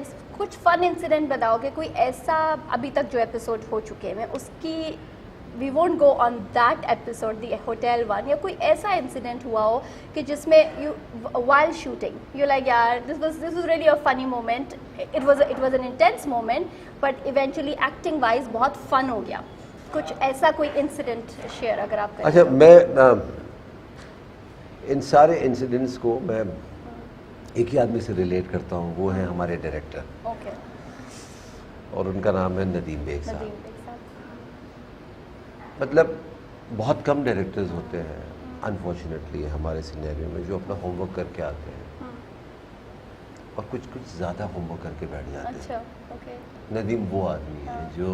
Incidents, कुछ fun incident बताओ कि कोई ऐसा अभी तक जो एपिसोड हो चुके हैं उसकी, we won't go on that episode the hotel one, या कोई ऐसा इंसिडेंट हुआ हो कि जिसमें you while shooting you like यार this was really a funny moment, it was an intense moment but eventually acting wise बहुत फन हो गया, कुछ ऐसा कोई इंसिडेंट शेयर अगर आप करें? अच्छा, मैं इन सारे इंसिडेंट्स को मैं एक ही आदमी से रिलेट करता हूँ, वो है हमारे डायरेक्टर, ओके, और उनका नाम है नदीम बेग साहब। नदीम बेग साहब। मतलब बहुत कम डायरेक्टर्स होते हैं अनफॉर्चुनेटली हमारे सिनेरियो में जो अपना होमवर्क करके आते हैं और कुछ ज़्यादा होमवर्क करके बैठ जाते हैं। अच्छा, ओके। नदीम वो आदमी है जो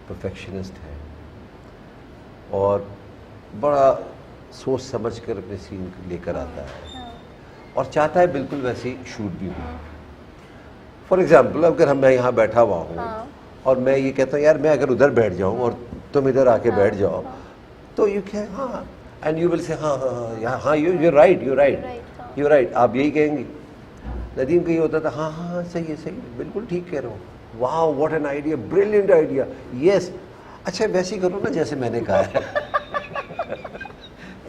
परफेक्शनिस्ट है और बड़ा सोच समझ कर अपने सीन लेकर आता है और चाहता है बिल्कुल वैसे ही शूट भी हो। फॉर एग्जाम्पल अगर मैं यहाँ बैठा हुआ हूँ और मैं ये कहता हूँ यार मैं अगर उधर बैठ जाऊँ और तुम इधर आके बैठ जाओ, तो यू कैन हाँ एंड यू विल से हाँ यू राइट, आप यही कहेंगे। नदीम का ये होता था हाँ सही है बिल्कुल ठीक कह रहा हूँ, वाह what an idea, brilliant idea, yes, अच्छा वैसे ही करो ना जैसे मैंने कहा है।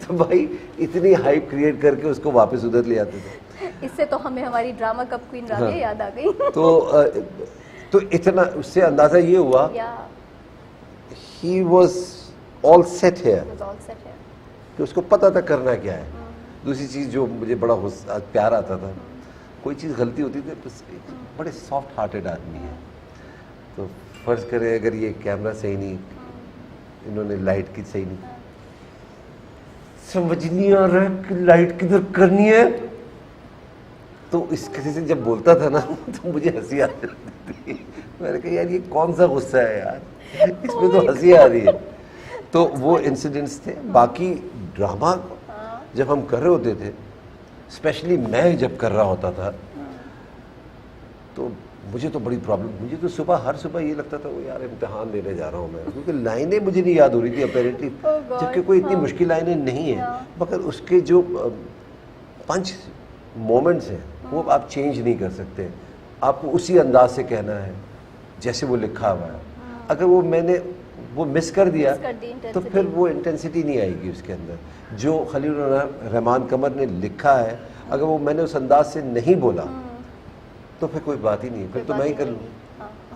तो भाई इतनी हाइप क्रिएट करके उसको वापस उधर ले आते थे। इससे तो हमें हमारी ड्रामा कप क्वीन राबिया याद आ गई। तो इतना उससे अंदाजा ये हुआ he was all set here कि उसको पता था करना क्या है। दूसरी चीज़ जो मुझे बड़ा प्यार आता था, कोई चीज़ गलती होती थी बस बड़े सॉफ्ट हार्टेड आदमी है। तो फर्ज करें अगर ये कैमरा सही नहीं, इन्होंने लाइट की सही नहीं, समझ नहीं आ रहा है कि लाइट किधर करनी है, तो इस किसी से जब बोलता था ना तो मुझे हंसी आ जाती थी। मैंने कहा यार ये कौन सा गुस्सा है यार, इसमें तो हंसी आ रही है। तो वो इंसिडेंट्स थे। बाकी ड्रामा जब हम कर रहे होते थे, स्पेशली मैं जब कर रहा होता था, तो मुझे तो बड़ी प्रॉब्लम, मुझे तो हर सुबह ये लगता था वो यार इम्तिहान देने जा रहा हूँ मैं, क्योंकि लाइनें मुझे नहीं याद हो रही थी अपेरेंटली, जबकि कोई इतनी मुश्किल लाइनें नहीं है, मगर उसके जो पंच मोमेंट्स हैं वो आप चेंज नहीं कर सकते। आपको उसी अंदाज से कहना है जैसे वो लिखा हुआ है। अगर मैंने वो मिस कर दिया तो फिर वो इंटेंसिटी नहीं आएगी उसके अंदर। जो खलील रहमान कमर ने लिखा है अगर वो मैंने उस अंदाज से नहीं बोला तो फिर कोई बात ही नहीं, फिर तो मैं ही कर लूँ।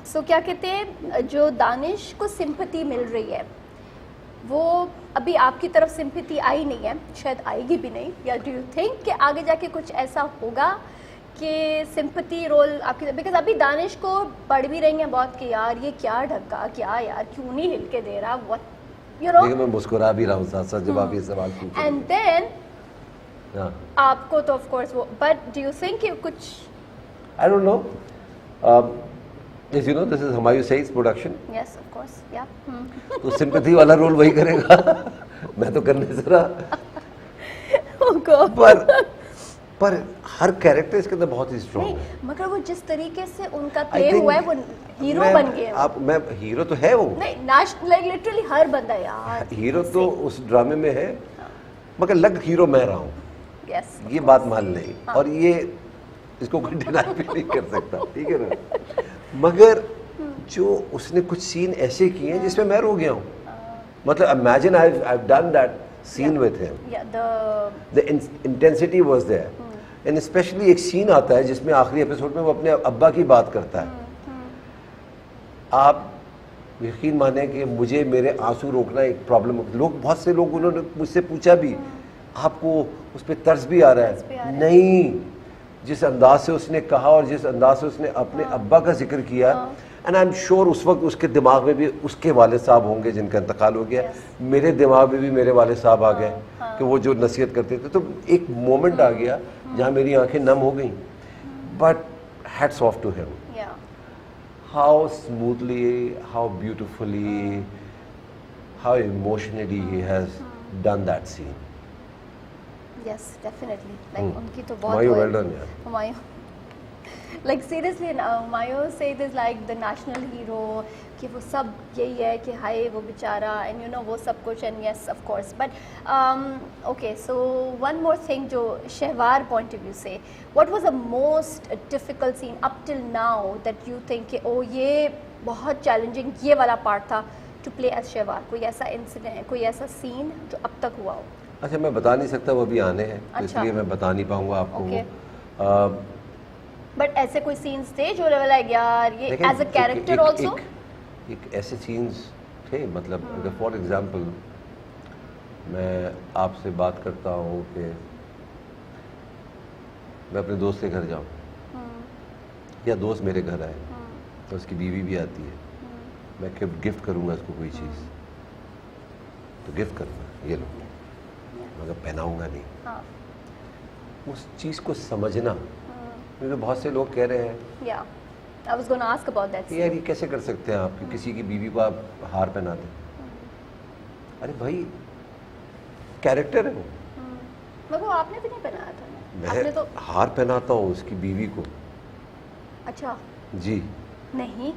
सो क्या कहते हैं, जो दानिश को सिंपैथी मिल रही है वो अभी आपकी तरफ सिंपैथी आई नहीं है, शायद आएगी भी नहीं, या डू यू थिंक कि आगे जाके कुछ ऐसा होगा कि सिंपैथी रोल आपकी, बिकॉज अभी दानिश को पढ़ भी रही हैं बहुत कि यार ये क्या ढक्का, क्या यार क्यों नहीं हिल के दे रहा, व्हाट यू नो। मैं मुस्कुरा भी रहा हूँ साथ साथ जब आप ये सवाल पूछ रहे हैं। एंड देन आपको तो ऑफ कोर्स वो, बट डू यू थिंक कुछ, I don't know. As you know, this is Humayun Saeed's production. Yes, of course, yeah. तो सिंपैथी वाला रोल वही करेगा। मैं तो करने से रहा। Oh God. पर हर कैरेक्टर इसके अंदर बहुत ही स्ट्रॉन्ग है। मगर वो जिस तरीके से उनका प्ले हुआ है वो हीरो बन गए। आप मैं हीरो तो है वो। नहीं, लाइक लिटरली हर बंदा यार। हीरो तो उस ड्रामे में है, मगर लग हीरो मैं रहा हूँ। Yes. ये बात मान लें और ये इसको कोई डिनाई भी नहीं कर सकता, ठीक है ना। मगर जो उसने कुछ सीन ऐसे किए हैं जिसमें मैं रो गया हूँ। मतलब imagine I have done that scene with him, the intensity was there and specially एक सीन आता है जिसमें आखिरी एपिसोड में वो अपने अब्बा की बात करता है। आप यकीन माने कि मुझे मेरे आंसू रोकना एक प्रॉब्लम, लोग बहुत से लोग उन्होंने मुझसे पूछा भी आपको उस पर तर्स भी आ रहा है, नहीं, जिस अंदाज से उसने कहा और जिस अंदाज से उसने अपने अब्बा का जिक्र किया, एंड आई एम श्योर उस वक्त उसके दिमाग में भी उसके वाले साहब होंगे जिनका इंतकाल हो गया, मेरे दिमाग में भी मेरे वाले साहब आ गए कि वो जो नसीहत करते थे। तो एक मोमेंट आ गया जहाँ मेरी आंखें नम हो गई, but hats off to him, how smoothly, how beautifully, how emotionally he has done that scene. Yes, definitely. Like उनकी तो बहुत Humayun, well done यार। Humayun Like seriously, Humayun Said is like the national hero, کہ وہ سب یہی ہے کہ ہائے وہ بیچارہ اینڈ یو نو وہ سب کچھ and yes of course but okay so one more thing جو شہوار پوائنٹ آف ویو سے what was the most difficult scene up till now that you think کہ او یہ بہت چیلنجنگ یہ والا پارٹ تھا ٹو پلے ایز شہوار؟ کوئی ایسا انسیڈنٹ کوئی ایسا سین جو اب تک ہوا ہو؟ اچھا میں بتا نہیں سکتا، وہ ابھی آنے ہیں اس لیے میں بتا نہیں پاؤں گا آپ کو. بٹ ایسے کوئی سینس تھے جو لائک یار یہ ایز اے کیریکٹر آلسو ایک ایسے سینس تھے، مطلب اگر فار ایگزامپل میں آپ سے بات کرتا ہوں کہ میں اپنے دوست کے گھر جاؤں یا دوست میرے گھر آئے تو اس کی بیوی بھی آتی ہے، میں گفٹ کروں گا اس کو کوئی چیز تو گفٹ کروں گا یہ لو، مگر پہناؤں گا نہیں. اس چیز کو سمجھنا، کیونکہ بہت سے لوگ کہہ رہے ہیں I was going to ask about that. یار یہ کیسے کر سکتے ہیں آپ کہ کسی کی بیوی کو آپ ہار پہنا دیں؟ ارے بھائی کیریکٹر ہے وہ. مگر وہ آپ نے بھی نہیں پہنایا تھا. میں ہار پہناتا ہوں اس کی بیوی کو. اچھا جی نہیں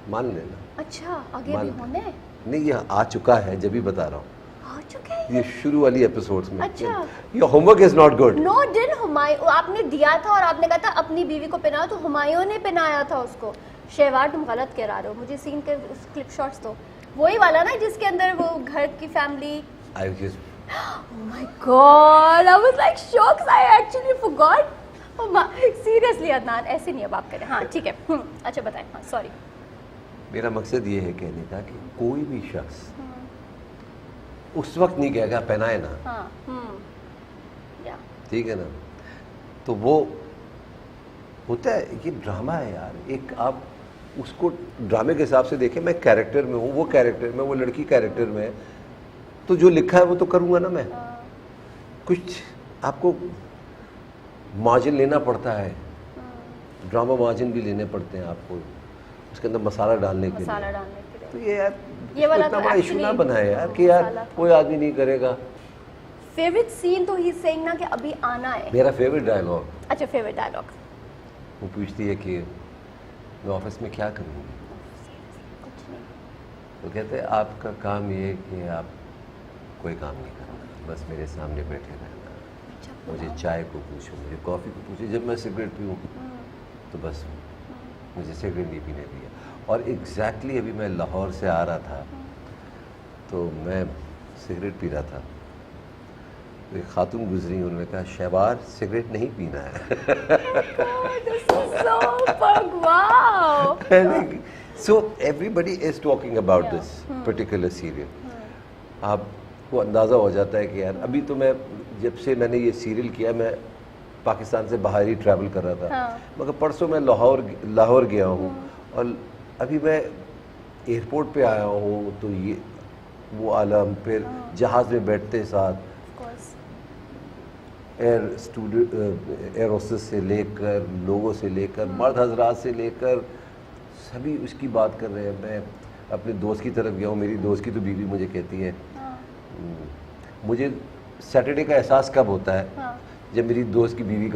مان لینا. اچھا آگے بھی ہونے نہیں، یہ آ چکا ہے جب ہی بتا رہا ہوں، آ چکا ہے یہ شروع والی ایپیسوڈز میں. اچھا your homework is not good. No done Humayun آپ نے دیا تھا اور آپ نے کہا تھا اپنی بیوی کو پہناؤ تو ہمایوں نے پہنایا تھا اس کو. شہوار تم غلط کہہ رہے ہو، مجھے سین کے کلپ شاٹس تو وہی والا نا جس کے اندر وہ گھر کی family. Oh my God, I was like shocked. I actually forgot. Seriously Adnan ایسے نہیں اب آپ کریں. ہاں ٹھیک ہے اچھا بتائیں. ہاں سوری. میرا مقصد یہ ہے کہنے کا کہ کوئی بھی شخص اس وقت نہیں کہے گا پہنائے نا، ٹھیک ہے نا، تو وہ ہوتا ہے یہ ڈرامہ ہے یار. ایک آپ اس کو ڈرامے کے حساب سے دیکھیں، میں کیریکٹر میں ہوں، وہ کیریکٹر میں، وہ لڑکی کیریکٹر میں، تو جو لکھا ہے وہ تو کروں گا نا میں. کچھ آپ کو مارجن لینا پڑتا ہے، ڈرامہ مارجن بھی لینے پڑتے ہیں آپ کو اس کے اندر مسالہ ڈالنے کے لیے. تو یہ یار اتنا بڑا ایشو نہ بنائے یار کہ یار کوئی آدمی نہیں کرے گا. فیوریٹ سین تو ہی سینگ نا کہ ابھی آنا ہے. میرا فیوریٹ ڈائلاگ. اچھا فیوریٹ ڈائلاگ. وہ پوچھتی ہے کہ میں آفس میں کیا کروں گی، تو کہتے ہیں آپ کا کام یہ ہے کہ آپ کوئی کام نہیں کرنا، بس میرے سامنے بیٹھے رہنا، مجھے چائے کو پوچھو، مجھے کافی کو پوچھو، جب میں سگریٹ پیوں تو بس مجھے سگریٹ نہیں پینے دیا. اور ایگزیکٹلی ابھی میں لاہور سے آ رہا تھا تو میں سگریٹ پی رہا تھا، ایک خاتون گزری، انہوں نے کہا شہوار سگریٹ نہیں پینا ہے. So everybody is talking about this particular serial. آپ کو اندازہ ہو جاتا ہے کہ یار ابھی تو میں جب سے میں نے یہ سیریل کیا میں پاکستان سے باہر ہی ٹریول کر رہا تھا، مگر پرسوں میں لاہور گیا ہوں اور ابھی میں ایئرپورٹ پہ آیا ہوں تو یہ وہ عالم، پھر جہاز میں بیٹھتے ساتھ ایئر ہوسٹس سے لے کر لوگوں سے لے کر مرد حضرات سے لے کر سبھی اس کی بات کر رہے ہیں. میں اپنے دوست کی طرف گیا ہوں، میری دوست کی تو بیوی مجھے کہتی ہے، مجھے سیٹرڈے کا احساس کب ہوتا ہے جب میری دوست کی بیوی کا